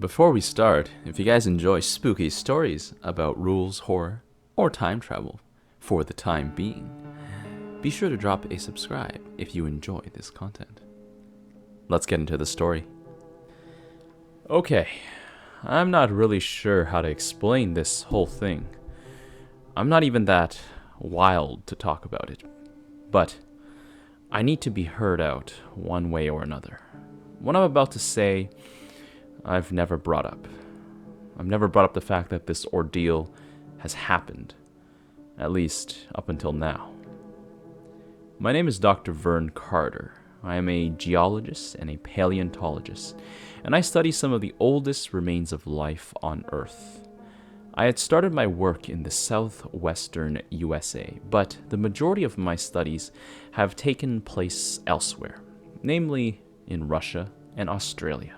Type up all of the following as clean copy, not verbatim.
Before we start, if you guys enjoy spooky stories about rules, horror, or time travel for the time being, be sure to drop a subscribe if you enjoy this content. Let's get into the story. Okay, I'm not really sure how to explain this whole thing. I'm not even that wild to talk about it, but I need to be heard out one way or another. What I'm about to say, I've never brought up. I've never brought up the fact that this ordeal has happened, at least up until now. My name is Dr. Vern Carter. I am a geologist and a paleontologist, and I study some of the oldest remains of life on Earth. I had started my work in the southwestern USA, but the majority of my studies have taken place elsewhere, namely in Russia and Australia.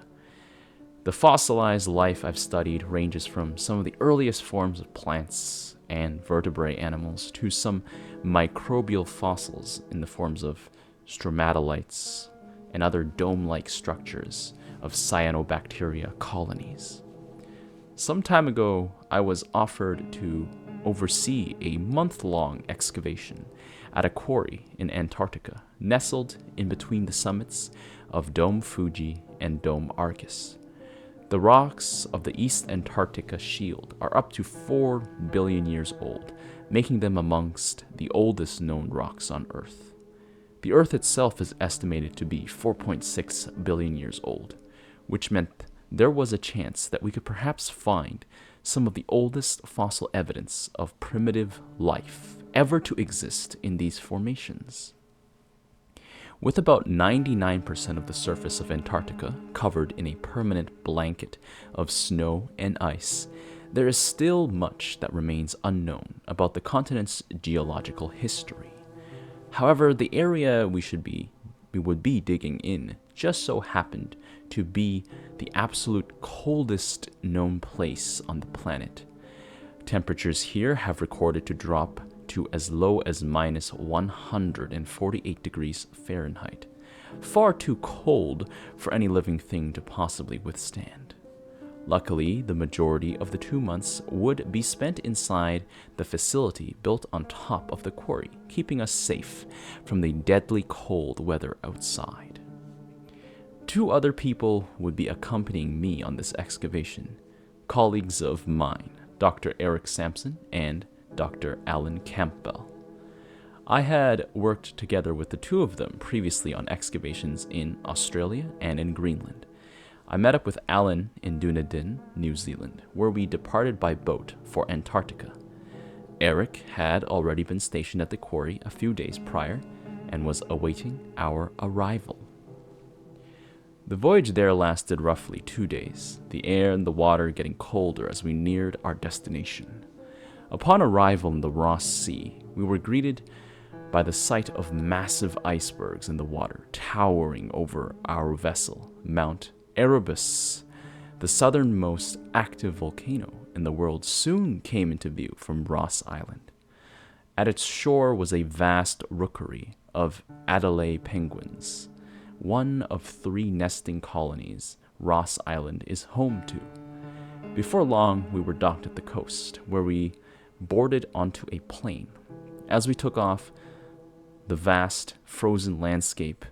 The fossilized life I've studied ranges from some of the earliest forms of plants and vertebrate animals to some microbial fossils in the forms of stromatolites and other dome-like structures of cyanobacteria colonies. Some time ago, I was offered to oversee a month-long excavation at a quarry in Antarctica, nestled in between the summits of Dome Fuji and Dome Argus. The rocks of the East Antarctica Shield are up to 4 billion years old, making them amongst the oldest known rocks on Earth. The Earth itself is estimated to be 4.6 billion years old, which meant there was a chance that we could perhaps find some of the oldest fossil evidence of primitive life ever to exist in these formations. With about 99% of the surface of Antarctica covered in a permanent blanket of snow and ice, there is still much that remains unknown about the continent's geological history. However, the area we would be digging in just so happened to be the absolute coldest known place on the planet. Temperatures here have recorded to drop to as low as minus 148 degrees Fahrenheit, far too cold for any living thing to possibly withstand. Luckily, the majority of the 2 months would be spent inside the facility built on top of the quarry, keeping us safe from the deadly cold weather outside. 2 other people would be accompanying me on this excavation, colleagues of mine, Dr. Eric Sampson and Dr. Alan Campbell. I had worked together with the 2 of them previously on excavations in Australia and in Greenland. I met up with Alan in Dunedin, New Zealand, where we departed by boat for Antarctica. Eric had already been stationed at the quarry a few days prior and was awaiting our arrival. The voyage there lasted roughly 2 days, the air and the water getting colder as we neared our destination. Upon arrival in the Ross Sea, we were greeted by the sight of massive icebergs in the water towering over our vessel, Mount Erebus. The southernmost active volcano in the world soon came into view from Ross Island. At its shore was a vast rookery of Adelaide penguins, one of 3 nesting colonies Ross Island is home to. Before long, we were docked at the coast, where we boarded onto a plane. As we took off, the vast, frozen landscape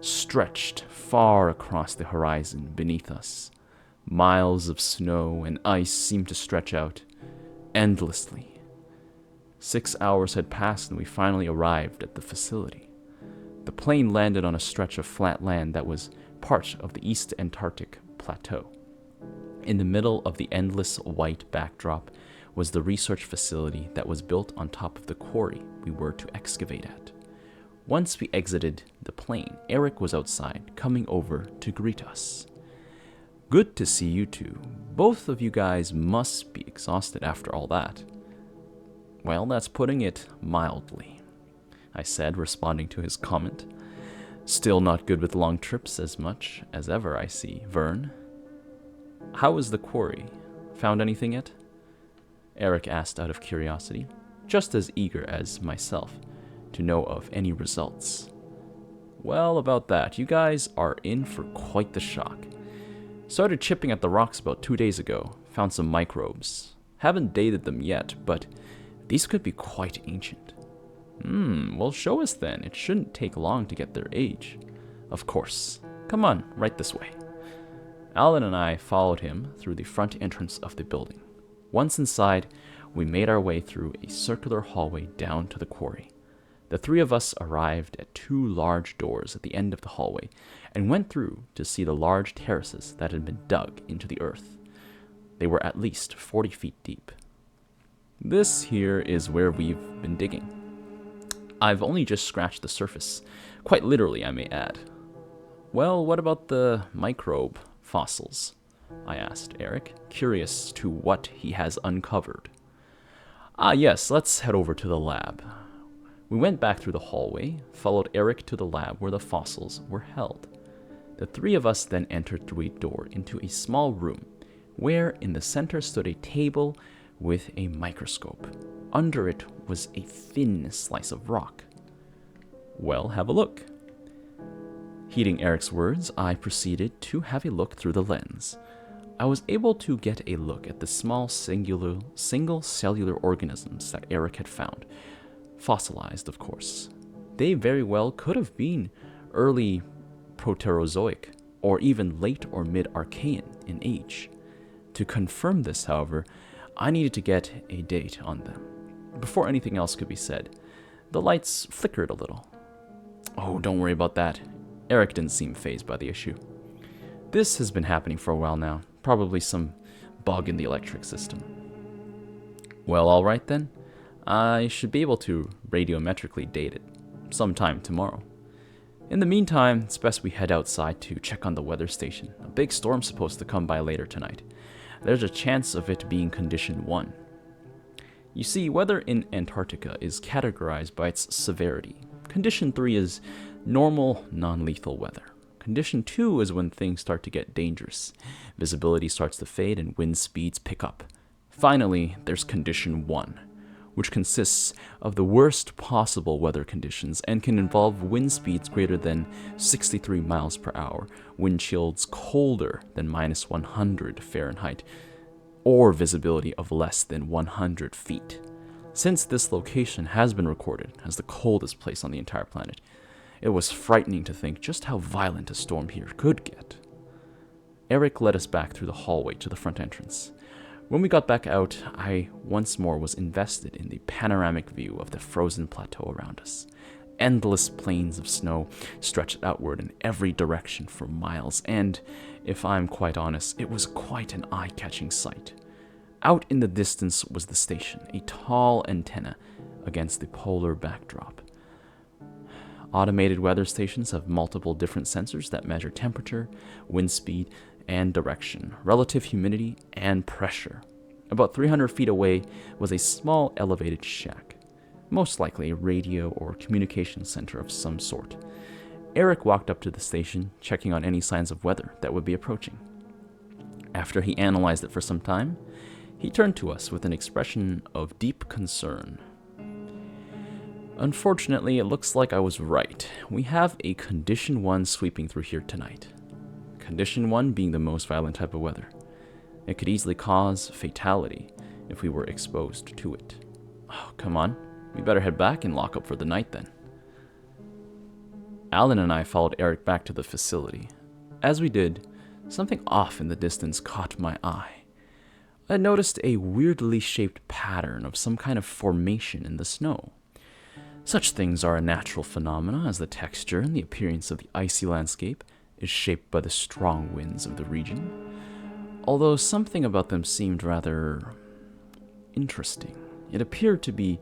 stretched far across the horizon beneath us. Miles of snow and ice seemed to stretch out endlessly. 6 hours had passed and we finally arrived at the facility. The plane landed on a stretch of flat land that was part of the East Antarctic Plateau. In the middle of the endless white backdrop was the research facility that was built on top of the quarry we were to excavate at. Once we exited the plane, Eric was outside, coming over to greet us. "Good to see you two. Both of you guys must be exhausted after all that." "Well, that's putting it mildly," I said, responding to his comment. "Still not good with long trips as much as ever, I see. Vern? How is the quarry? Found anything yet?" Eric asked out of curiosity, just as eager as myself to know of any results. "Well, about that, you guys are in for quite the shock. Started chipping at the rocks about 2 days ago. Found some microbes. Haven't dated them yet, but these could be quite ancient. Well, show us then. It shouldn't take long to get their age. Of course. Come on, right this way. Alan and I followed him through the front entrance of the building. Once inside, we made our way through a circular hallway down to the quarry. The three of us arrived at two large doors at the end of the hallway and went through to see the large terraces that had been dug into the earth. They were at least 40 feet deep. This here is where we've been digging. I've only just scratched the surface, quite literally, I may add. Well, what about the microbe fossils? I asked Eric, curious to what he has uncovered. Yes, let's head over to the lab. We went back through the hallway, followed Eric to the lab where the fossils were held. The three of us then entered through a door into a small room, where in the center stood a table with a microscope. Under it was a thin slice of rock. Well, have a look. Heeding Eric's words, I proceeded to have a look through the lens. I was able to get a look at the small single cellular organisms that Eric had found. Fossilized, of course. They very well could have been early Proterozoic, or even late or mid-Archean in age. To confirm this, however, I needed to get a date on them. Before anything else could be said, the lights flickered a little. Oh, don't worry about that. Eric didn't seem fazed by the issue. This has been happening for a while now, probably some bug in the electric system. Well, alright then. I should be able to radiometrically date it sometime tomorrow. In the meantime, it's best we head outside to check on the weather station. A big storm's supposed to come by later tonight. There's a chance of it being condition 1. You see, weather in Antarctica is categorized by its severity. Condition 3 is normal, non-lethal weather. Condition 2 is when things start to get dangerous. Visibility starts to fade and wind speeds pick up. Finally, there's condition 1, which consists of the worst possible weather conditions and can involve wind speeds greater than 63 miles per hour, wind chills colder than minus 100 Fahrenheit, or visibility of less than 100 feet. Since this location has been recorded as the coldest place on the entire planet, it was frightening to think just how violent a storm here could get. Eric led us back through the hallway to the front entrance. When we got back out, I once more was invested in the panoramic view of the frozen plateau around us. Endless plains of snow stretched outward in every direction for miles, and, if I'm quite honest, it was quite an eye-catching sight. Out in the distance was the station, a tall antenna against the polar backdrop. Automated weather stations have multiple different sensors that measure temperature, wind speed, and direction, relative humidity, and pressure. About 300 feet away was a small elevated shack, most likely a radio or communication center of some sort. Eric walked up to the station, checking on any signs of weather that would be approaching. After he analyzed it for some time, he turned to us with an expression of deep concern. Unfortunately, it looks like I was right. We have a Condition 1 sweeping through here tonight. Condition 1 being the most violent type of weather. It could easily cause fatality if we were exposed to it. Oh, come on. We better head back and lock up for the night then. Alan and I followed Eric back to the facility. As we did, something off in the distance caught my eye. I noticed a weirdly shaped pattern of some kind of formation in the snow. Such things are a natural phenomena, as the texture and the appearance of the icy landscape is shaped by the strong winds of the region. Although something about them seemed rather interesting. It appeared to be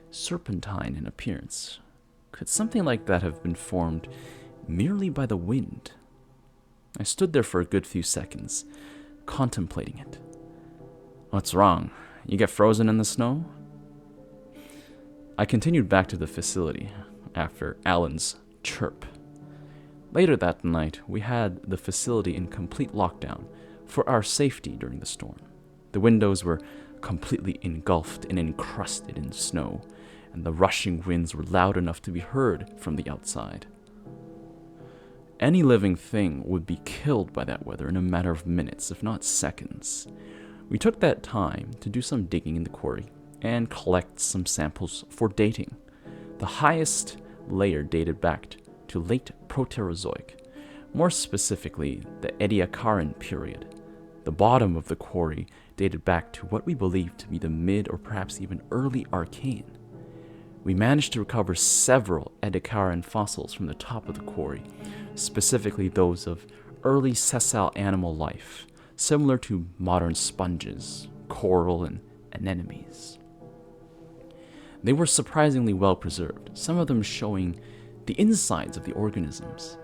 serpentine in appearance. Could something like that have been formed merely by the wind? I stood there for a good few seconds, contemplating it. What's wrong? You get frozen in the snow? I continued back to the facility after Alan's chirp. Later that night, we had the facility in complete lockdown for our safety during the storm. The windows were completely engulfed and encrusted in snow, and the rushing winds were loud enough to be heard from the outside. Any living thing would be killed by that weather in a matter of minutes, if not seconds. We took that time to do some digging in the quarry and collect some samples for dating. The highest layer dated back to late Proterozoic, more specifically the Ediacaran period. The bottom of the quarry dated back to what we believe to be the mid or perhaps even early Archean. We managed to recover several Ediacaran fossils from the top of the quarry, specifically those of early sessile animal life, similar to modern sponges, coral, and anemones. They were surprisingly well preserved, some of them showing the insides of the organisms.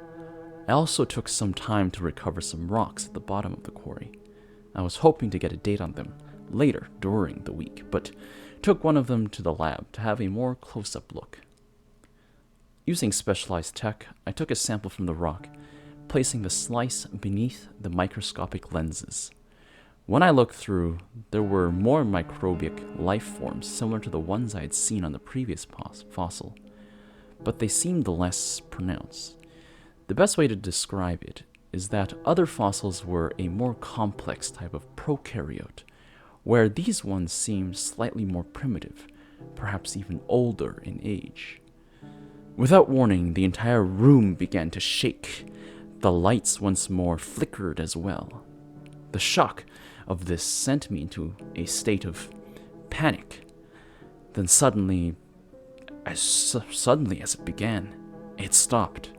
I also took some time to recover some rocks at the bottom of the quarry. I was hoping to get a date on them later during the week, but took one of them to the lab to have a more close-up look. Using specialized tech, I took a sample from the rock, placing the slice beneath the microscopic lenses. When I looked through, there were more microbic life forms similar to the ones I had seen on the previous fossil, but they seemed less pronounced. The best way to describe it is that other fossils were a more complex type of prokaryote, where these ones seemed slightly more primitive, perhaps even older in age. Without warning, the entire room began to shake. The lights once more flickered as well. The shock of this sent me into a state of panic. Then suddenly as it began, it stopped.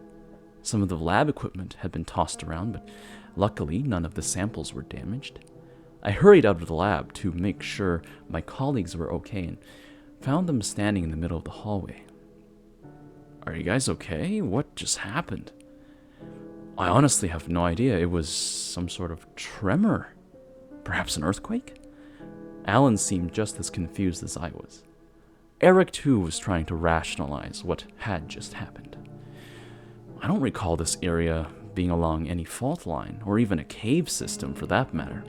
Some of the lab equipment had been tossed around, but luckily none of the samples were damaged. I hurried out of the lab to make sure my colleagues were okay and found them standing in the middle of the hallway. "Are you guys okay? What just happened?" "I honestly have no idea. It was some sort of tremor. Perhaps an earthquake?" Alan seemed just as confused as I was. Eric, too, was trying to rationalize what had just happened. "I don't recall this area being along any fault line, or even a cave system for that matter."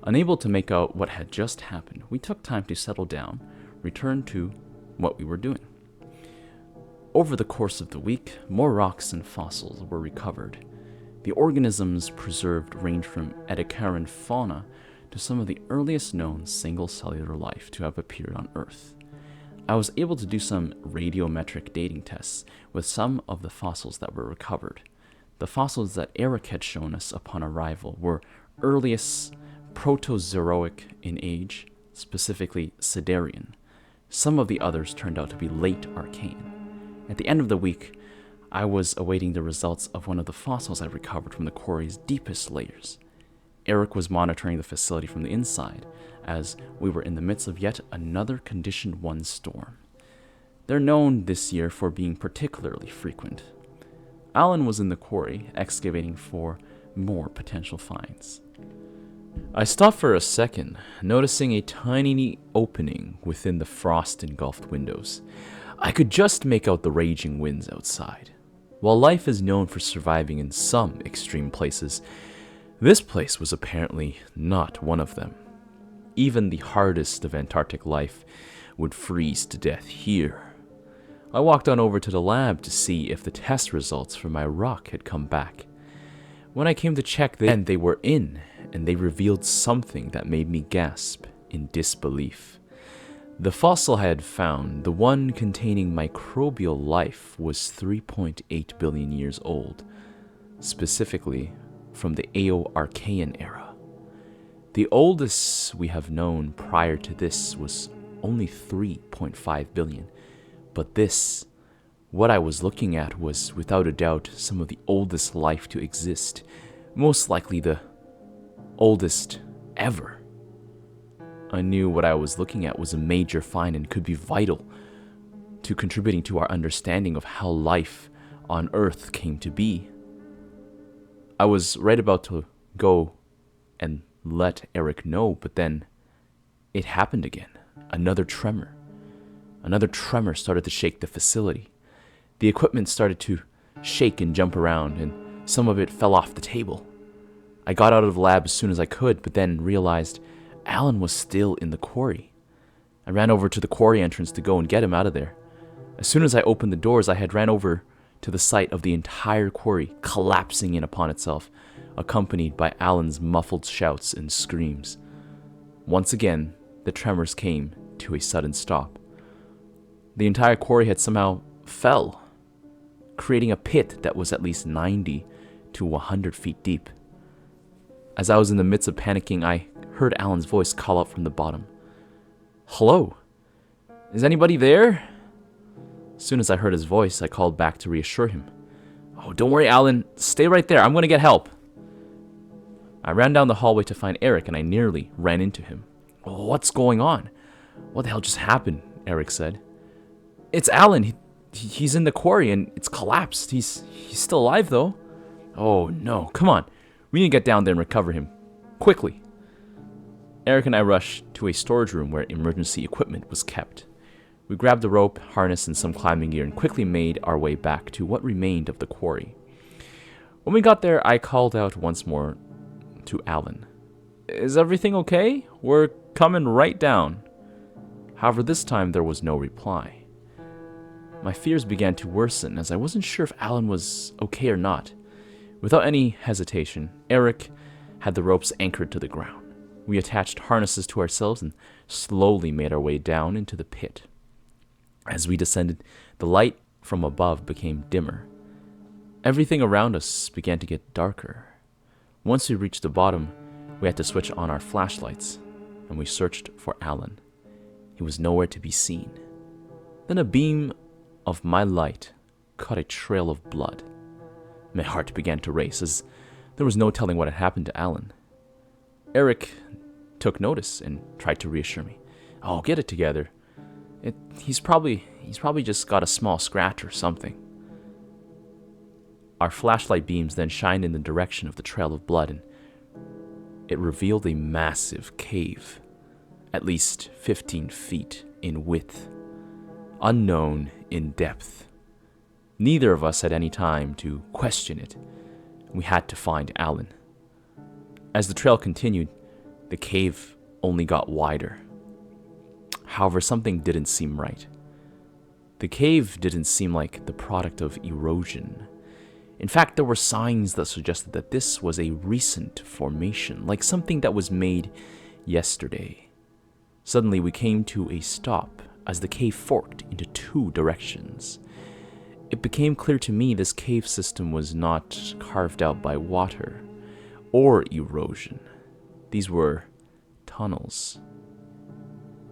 Unable to make out what had just happened, we took time to settle down, return to what we were doing. Over the course of the week, more rocks and fossils were recovered. The organisms preserved range from Ediacaran fauna to some of the earliest known single-cellular life to have appeared on Earth. I was able to do some radiometric dating tests with some of the fossils that were recovered. The fossils that Eric had shown us upon arrival were earliest Protozoic in age, specifically Siderian. Some of the others turned out to be late Archean. At the end of the week, I was awaiting the results of one of the fossils I recovered from the quarry's deepest layers. Eric was monitoring the facility from the inside, as we were in the midst of yet another Condition 1 storm. They're known this year for being particularly frequent. Alan was in the quarry, excavating for more potential finds. I stopped for a second, noticing a tiny opening within the frost-engulfed windows. I could just make out the raging winds outside. While life is known for surviving in some extreme places, this place was apparently not one of them. Even the hardest of Antarctic life would freeze to death here. I walked on over to the lab to see if the test results for my rock had come back. When I came to check, they were in, and they revealed something that made me gasp in disbelief. The fossil I had found, the one containing microbial life, was 3.8 billion years old, specifically from the Archean era. The oldest we have known prior to this was only 3.5 billion, but this, what I was looking at, was without a doubt some of the oldest life to exist, most likely the oldest ever. I knew what I was looking at was a major find and could be vital to contributing to our understanding of how life on Earth came to be. I was right about to go and let Eric know, but then it happened again. Another tremor. Another tremor started to shake the facility. The equipment started to shake and jump around, and some of it fell off the table. I got out of the lab as soon as I could, but then realized Alan was still in the quarry. I ran over to the quarry entrance to go and get him out of there. As soon as I opened the doors, I had ran over to the sight of the entire quarry collapsing in upon itself, accompanied by Alan's muffled shouts and screams. Once again, the tremors came to a sudden stop. The entire quarry had somehow fell, creating a pit that was at least 90 to 100 feet deep. As I was in the midst of panicking, I heard Alan's voice call out from the bottom. "Hello? Is anybody there?" As soon as I heard his voice, I called back to reassure him. "Oh, don't worry, Alan. Stay right there. I'm going to get help." I ran down the hallway to find Eric, and I nearly ran into him. "What's going on? What the hell just happened?" Eric said. "It's Alan. He's in the quarry, and it's collapsed. He's still alive, though." "Oh, no. Come on. We need to get down there and recover him. Quickly." Eric and I rushed to a storage room where emergency equipment was kept. We grabbed a rope, harness, and some climbing gear and quickly made our way back to what remained of the quarry. When we got there, I called out once more to Alan. "Is everything okay? We're coming right down." However, this time there was no reply. My fears began to worsen as I wasn't sure if Alan was okay or not. Without any hesitation, Eric had the ropes anchored to the ground. We attached harnesses to ourselves and slowly made our way down into the pit. As we descended, the light from above became dimmer. Everything around us began to get darker. Once we reached the bottom, we had to switch on our flashlights, and we searched for Alan. He was nowhere to be seen. Then a beam of my light caught a trail of blood. My heart began to race, as there was no telling what had happened to Alan. Eric took notice and tried to reassure me. "Oh, get it together. He's probably just got a small scratch or something." Our flashlight beams then shined in the direction of the trail of blood, and it revealed a massive cave, at least 15 feet in width, unknown in depth. Neither of us had any time to question it. We had to find Alan. As the trail continued, the cave only got wider. However, something didn't seem right. The cave didn't seem like the product of erosion. In fact, there were signs that suggested that this was a recent formation, like something that was made yesterday. Suddenly, we came to a stop as the cave forked into two directions. It became clear to me this cave system was not carved out by water or erosion. These were tunnels.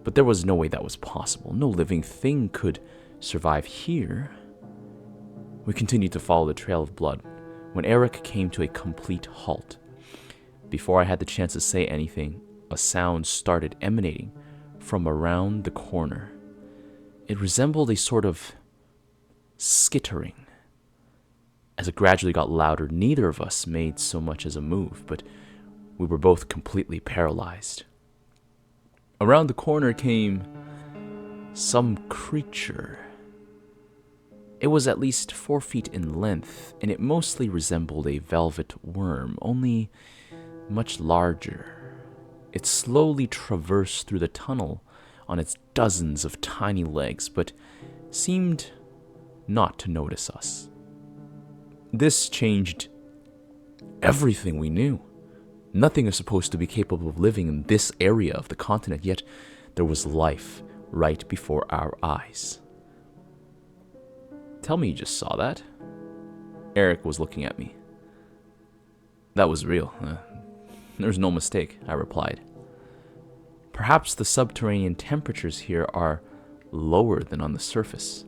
But there was no way that was possible. No living thing could survive here. We continued to follow the trail of blood when Eric came to a complete halt. Before I had the chance to say anything, a sound started emanating from around the corner. It resembled a sort of skittering. As it gradually got louder, neither of us made so much as a move, but we were both completely paralyzed. Around the corner came some creature. It was at least 4 feet in length, and it mostly resembled a velvet worm, only much larger. It slowly traversed through the tunnel on its dozens of tiny legs, but seemed not to notice us. This changed everything we knew. Nothing is supposed to be capable of living in this area of the continent, yet there was life right before our eyes. "Tell me you just saw that?" Eric was looking at me. "That was real. There's no mistake," I replied. "Perhaps the subterranean temperatures here are lower than on the surface.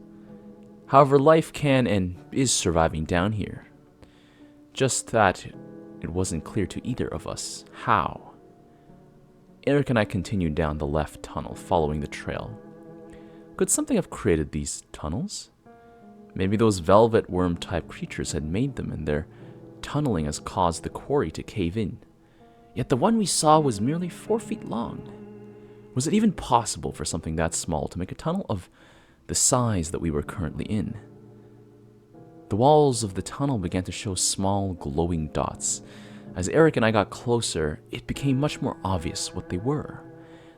However, life can and is surviving down here. Just that it wasn't clear to either of us how." Eric and I continued down the left tunnel, following the trail. Could something have created these tunnels? Maybe those velvet worm-type creatures had made them, and their tunneling has caused the quarry to cave in. Yet the one we saw was merely 4 feet long. Was it even possible for something that small to make a tunnel of the size that we were currently in? The walls of the tunnel began to show small, glowing dots. As Eric and I got closer, it became much more obvious what they were.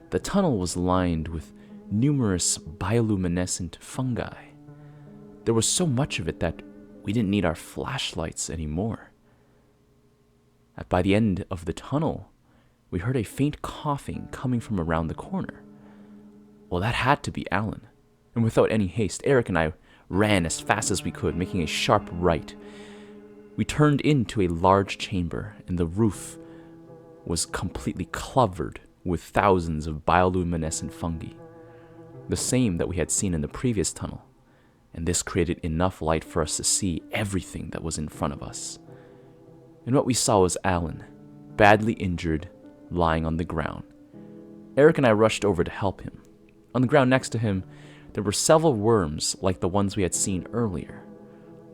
The tunnel was lined with numerous bioluminescent fungi. There was so much of it that we didn't need our flashlights anymore. By the end of the tunnel, we heard a faint coughing coming from around the corner. Well, that had to be Alan. And without any haste, Eric and I ran as fast as we could, making a sharp right. We turned into a large chamber, and the roof was completely covered with thousands of bioluminescent fungi, the same that we had seen in the previous tunnel, and this created enough light for us to see everything that was in front of us. And what we saw was Alan, badly injured, lying on the ground. Eric and I rushed over to help him. On the ground next to him, there were several worms like the ones we had seen earlier.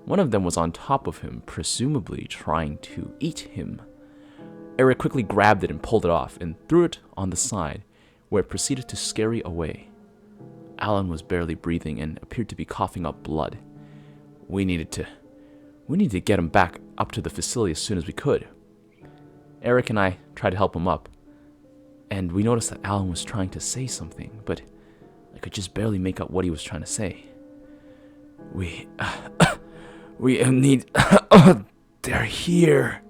One of them was on top of him, presumably trying to eat him. Eric quickly grabbed it and pulled it off, and threw it on the side, where it proceeded to scurry away. Alan was barely breathing and appeared to be coughing up blood. We needed to get him back up to the facility as soon as we could. Eric and I tried to help him up, and we noticed that Alan was trying to say something, but I could just barely make out what he was trying to say. We need... they're here.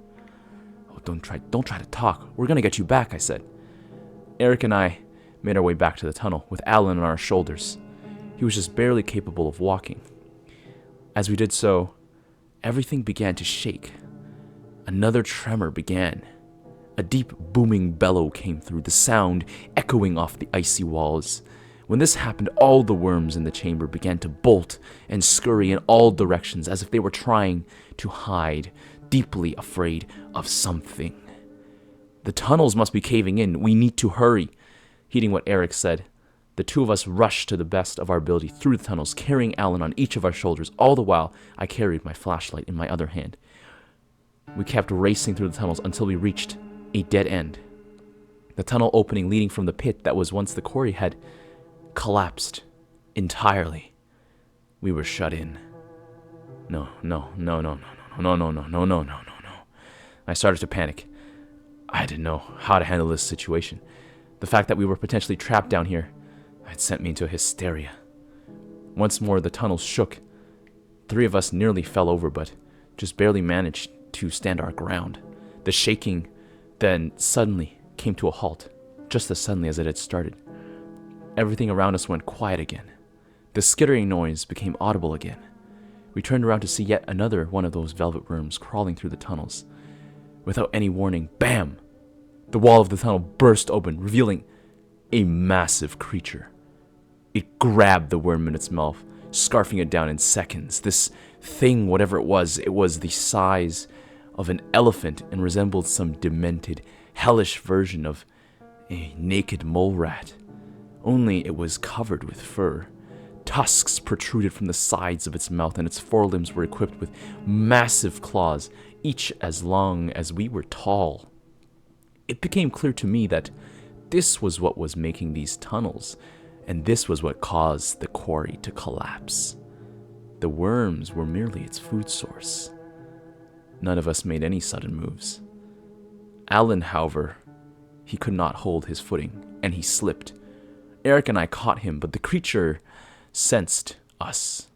Oh, don't try to talk. We're gonna get you back, I said. Eric and I made our way back to the tunnel, with Alan on our shoulders. He was just barely capable of walking. As we did so, everything began to shake. Another tremor began. A deep booming bellow came through, the sound echoing off the icy walls. When this happened, all the worms in the chamber began to bolt and scurry in all directions as if they were trying to hide, deeply afraid of something. The tunnels must be caving in. We need to hurry. Heeding what Eric said, the two of us rushed to the best of our ability through the tunnels, carrying Alan on each of our shoulders. All the while, I carried my flashlight in my other hand. We kept racing through the tunnels until we reached a dead end. The tunnel opening leading from the pit that was once the quarry had collapsed entirely. We were shut in. No. I started to panic. I didn't know how to handle this situation. The fact that we were potentially trapped down here had sent me into hysteria. Once more, the tunnels shook. 3 of us nearly fell over, but just barely managed to stand our ground. The shaking then suddenly came to a halt, just as suddenly as it had started. Everything around us went quiet again. The skittering noise became audible again. We turned around to see yet another one of those velvet worms crawling through the tunnels. Without any warning, bam! The wall of the tunnel burst open, revealing a massive creature. It grabbed the worm in its mouth, scarfing it down in seconds. This thing, whatever it was the size of an elephant and resembled some demented, hellish version of a naked mole rat. Only it was covered with fur. Tusks protruded from the sides of its mouth, and its forelimbs were equipped with massive claws, each as long as we were tall. It became clear to me that this was what was making these tunnels, and this was what caused the quarry to collapse. The worms were merely its food source. None of us made any sudden moves. Alan, however, he could not hold his footing, and he slipped. Eric and I caught him, but the creature sensed us.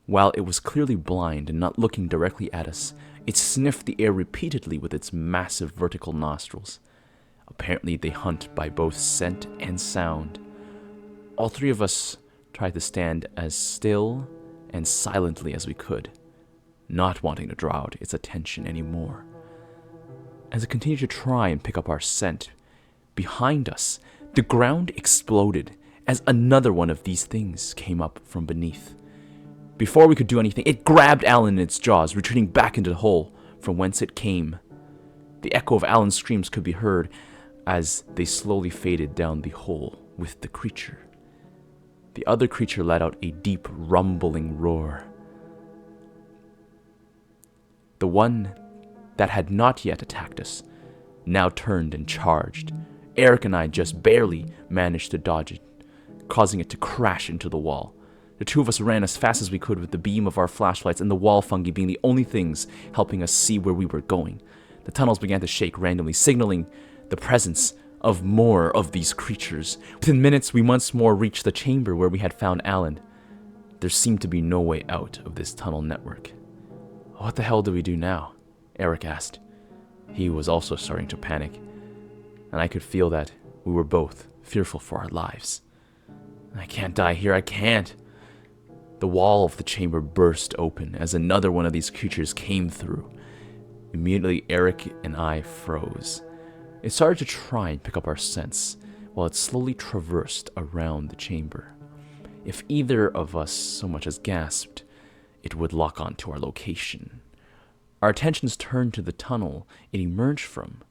While it was clearly blind and not looking directly at us, it sniffed the air repeatedly with its massive vertical nostrils. Apparently, they hunt by both scent and sound. All 3 of us tried to stand as still and silently as we could, not wanting to draw out its attention anymore. As it continued to try and pick up our scent, behind us, the ground exploded as another one of these things came up from beneath. Before we could do anything, it grabbed Alan in its jaws, retreating back into the hole from whence it came. The echo of Alan's screams could be heard as they slowly faded down the hole with the creature. The other creature let out a deep, rumbling roar. The one that had not yet attacked us now turned and charged. Eric and I just barely managed to dodge it, causing it to crash into the wall. The 2 of us ran as fast as we could with the beam of our flashlights and the wall fungi being the only things helping us see where we were going. The tunnels began to shake randomly, signaling the presence of more of these creatures. Within minutes, we once more reached the chamber where we had found Alan. There seemed to be no way out of this tunnel network. What the hell do we do now? Eric asked. He was also starting to panic, and I could feel that we were both fearful for our lives. I can't die here, I can't. The wall of the chamber burst open as another one of these creatures came through. Immediately, Eric and I froze. It started to try and pick up our scents, while it slowly traversed around the chamber. If either of us so much as gasped, it would lock onto our location. Our attentions turned to the tunnel it emerged from.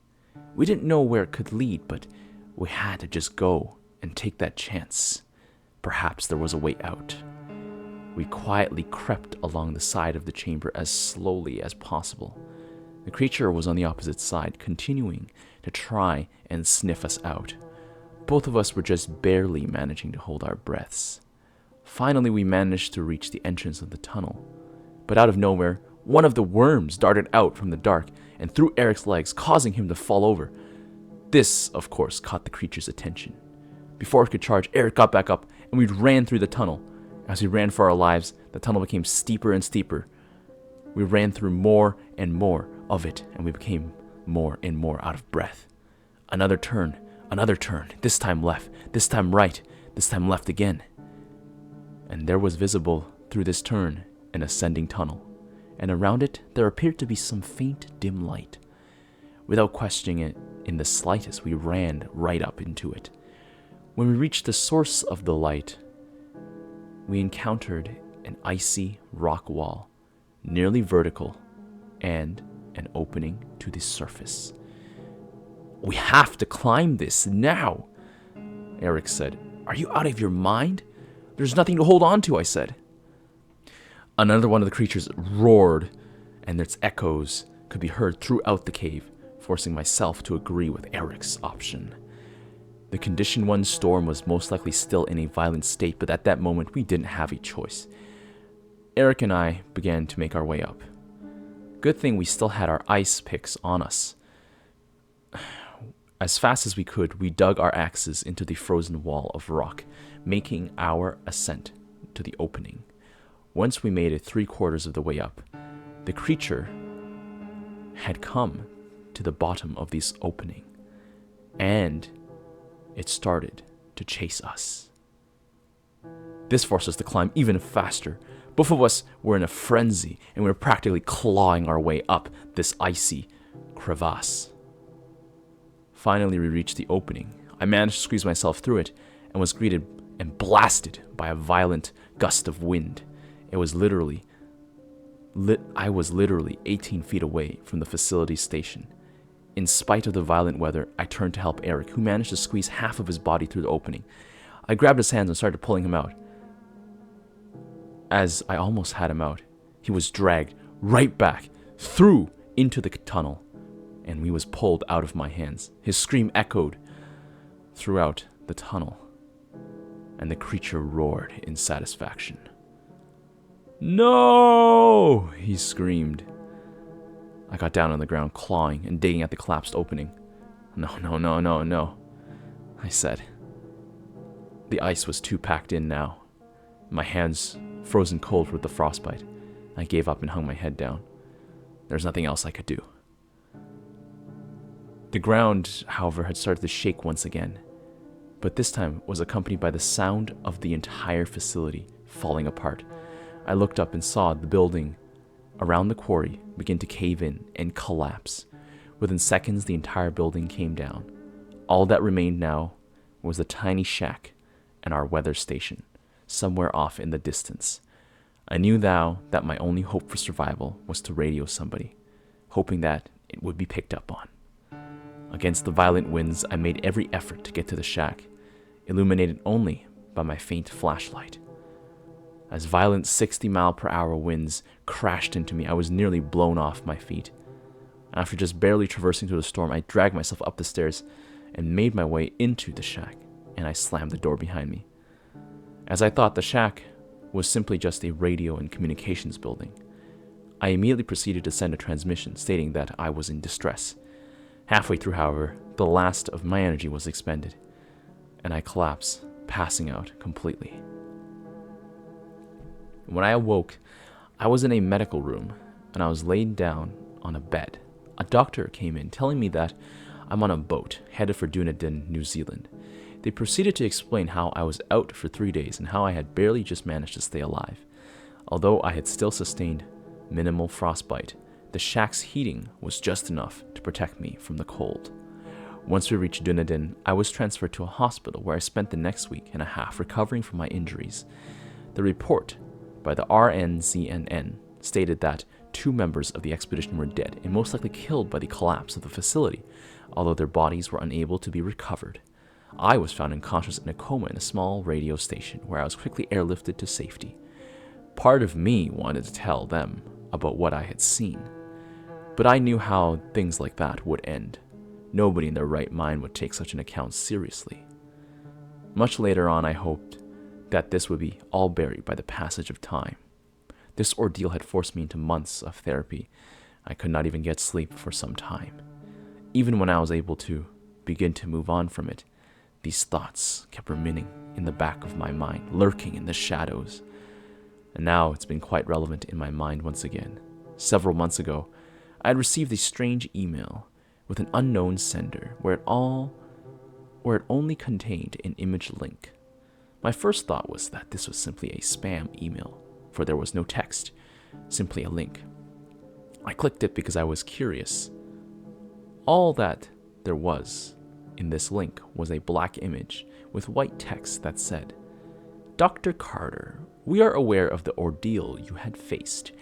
We didn't know where it could lead, but we had to just go and take that chance. Perhaps there was a way out. We quietly crept along the side of the chamber as slowly as possible. The creature was on the opposite side, continuing to try and sniff us out. Both of us were just barely managing to hold our breaths. Finally, we managed to reach the entrance of the tunnel. But out of nowhere, one of the worms darted out from the dark and through Eric's legs, causing him to fall over. This, of course, caught the creature's attention. Before it could charge, Eric got back up, and we ran through the tunnel. As we ran for our lives, the tunnel became steeper and steeper. We ran through more and more of it, and we became more and more out of breath. Another turn, this time left, this time right, this time left again. And there was visible through this turn an ascending tunnel, and around it there appeared to be some faint dim light. Without questioning it in the slightest, we ran right up into it. When we reached the source of the light, we encountered an icy rock wall, nearly vertical, and an opening to the surface. "We have to climb this now," Eric said. "Are you out of your mind? There's nothing to hold on to," I said. Another one of the creatures roared, and its echoes could be heard throughout the cave, forcing myself to agree with Eric's option. The Condition 1 storm was most likely still in a violent state, but at that moment we didn't have a choice. Eric and I began to make our way up. Good thing we still had our ice picks on us. As fast as we could, we dug our axes into the frozen wall of rock, making our ascent to the opening. Once we made it 3/4 of the way up, the creature had come to the bottom of this opening, and it started to chase us. This forced us to climb even faster. Both of us were in a frenzy, and we were practically clawing our way up this icy crevasse. Finally, we reached the opening. I managed to squeeze myself through it, and was greeted and blasted by a violent gust of wind. I was literally 18 feet away from the facility station. In spite of the violent weather, I turned to help Eric, who managed to squeeze half of his body through the opening. I grabbed his hands and started pulling him out. As I almost had him out, he was dragged right back through into the tunnel, and he was pulled out of my hands. His scream echoed throughout the tunnel, and the creature roared in satisfaction. "No!" he screamed. I got down on the ground, clawing and digging at the collapsed opening. No, I said. The ice was too packed in now. My hands frozen cold with the frostbite. I gave up and hung my head down. There was nothing else I could do. The ground, however, had started to shake once again, but this time was accompanied by the sound of the entire facility falling apart. I looked up and saw the building around the quarry begin to cave in and collapse. Within seconds, the entire building came down. All that remained now was the tiny shack and our weather station, somewhere off in the distance. I knew now that my only hope for survival was to radio somebody, hoping that it would be picked up on. Against the violent winds, I made every effort to get to the shack, illuminated only by my faint flashlight. As violent 60-mile-per-hour winds crashed into me, I was nearly blown off my feet. After just barely traversing through the storm, I dragged myself up the stairs and made my way into the shack, and I slammed the door behind me. As I thought, the shack was simply just a radio and communications building. I immediately proceeded to send a transmission stating that I was in distress. Halfway through, however, the last of my energy was expended, and I collapsed, passing out completely. When I awoke, I was in a medical room, and I was laid down on a bed. A doctor came in telling me that I'm on a boat headed for Dunedin, New Zealand. They proceeded to explain how I was out for 3 days and how I had barely just managed to stay alive. Although I had still sustained minimal frostbite, the shack's heating was just enough to protect me from the cold. Once we reached Dunedin, I was transferred to a hospital where I spent the next week and a half recovering from my injuries. The report by the RNZNN stated that 2 members of the expedition were dead and most likely killed by the collapse of the facility, although their bodies were unable to be recovered. I was found unconscious in a coma in a small radio station where I was quickly airlifted to safety. Part of me wanted to tell them about what I had seen, but I knew how things like that would end. Nobody in their right mind would take such an account seriously. Much later on, I hoped that this would be all buried by the passage of time. This ordeal had forced me into months of therapy. I could not even get sleep for some time. Even when I was able to begin to move on from it, these thoughts kept remaining in the back of my mind, lurking in the shadows. And now it's been quite relevant in my mind once again. Several months ago, I had received a strange email with an unknown sender where it only contained an image link. My first thought was that this was simply a spam email, for there was no text, simply a link. I clicked it because I was curious. All that there was in this link was a black image with white text that said, "Dr. Carter, we are aware of the ordeal you had faced.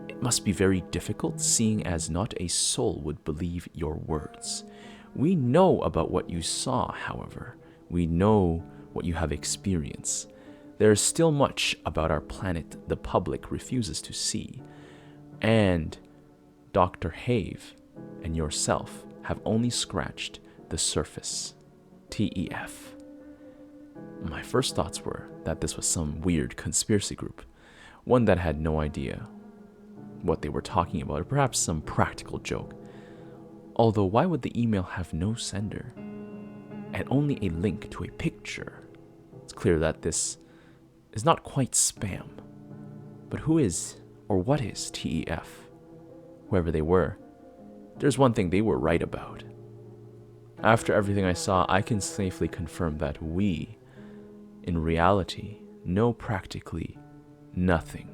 It must be very difficult, seeing as not a soul would believe your words. We know about what you saw, however. We know what you have experienced. There is still much about our planet the public refuses to see. And Dr. Have and yourself have only scratched the surface. TEF." My first thoughts were that this was some weird conspiracy group, one that had no idea what they were talking about, or perhaps some practical joke. Although, why would the email have no sender and only a link to a picture? It's clear that this is not quite spam. But who is, or what is TEF? Whoever they were, there's one thing they were right about. After everything I saw, I can safely confirm that we, in reality, know practically nothing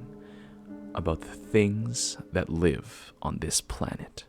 about the things that live on this planet.